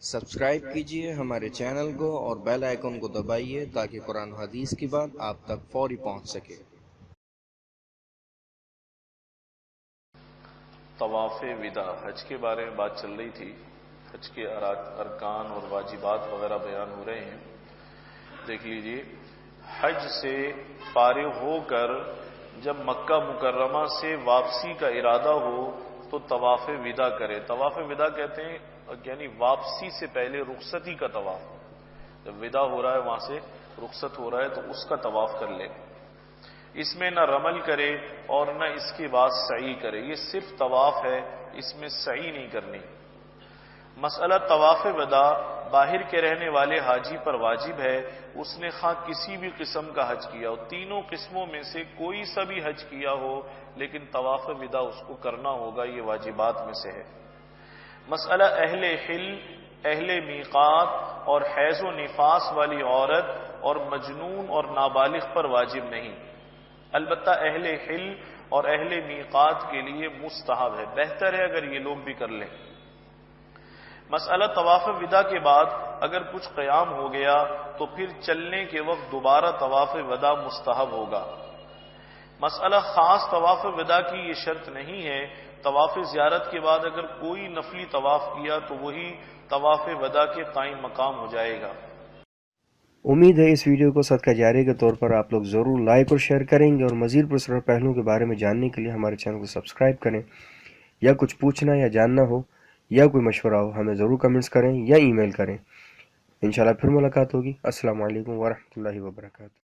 Subscribe کیجئے ہمارے channel کو اور بیل آئیکن کو دبائیے تاکہ قرآن و حدیث کی بات آپ تک فوری پہنچ سکے۔ طواف وداع حج کے بارے میں بات چل رہی تھی۔ حج کے ارکان اور واجبات وغیرہ بیان ہو رہے ہیں۔ دیکھ لیجئے، حج سے فارغ ہو کر جب مکہ مکرمہ سے واپسی کا ارادہ ہو تو طواف وداع کرے۔ طواف وداع کہتے ہیں یعنی واپسی سے پہلے رخصتی کا طواف۔ جب وداع ہو رہا ہے، وہاں سے رخصت ہو رہا ہے تو اس کا طواف کر لے۔ اس میں نہ رمل کرے اور نہ اس کے بعد سعی کرے، یہ صرف طواف ہے، اس میں سعی نہیں کرنی۔ مسئلہ طواف وداع باہر کے رہنے والے حاجی پر واجب ہے، اس نے خواہ کسی بھی قسم کا حج کیا ہو، تینوں قسموں میں سے کوئی سا بھی حج کیا ہو، لیکن طواف وداع اس کو کرنا ہوگا، یہ واجبات میں سے ہے۔ مسئلہ اہل حل، اہل میقات اور حیض و نفاس والی عورت اور مجنون اور نابالغ پر واجب نہیں، البتہ اہل حل اور اہل میقات کے لیے مستحب ہے، بہتر ہے اگر یہ لوگ بھی کر لیں۔ مسئلہ طواف وداع کے بعد اگر کچھ قیام ہو گیا تو پھر چلنے کے وقت دوبارہ طواف وداع مستحب ہوگا۔ مسئلہ خاص طواف وداع کی یہ شرط نہیں ہے، طواف زیارت کے بعد اگر کوئی نفلی طواف کیا تو وہی طواف وداع کے قائم مقام ہو جائے گا۔ امید ہے اس ویڈیو کو صدقہ جاریہ کے طور پر آپ لوگ ضرور لائک اور شیئر کریں گے، اور مزید پرسرار پہلوؤں کے بارے میں جاننے کے لیے ہمارے چینل کو سبسکرائب کریں۔ یا کچھ پوچھنا یا جاننا ہو یا کوئی مشورہ ہو، ہمیں ضرور کمنٹس کریں یا ای میل کریں۔ انشاءاللہ پھر ملاقات ہوگی۔ السلام علیکم ورحمۃ اللہ وبرکاتہ۔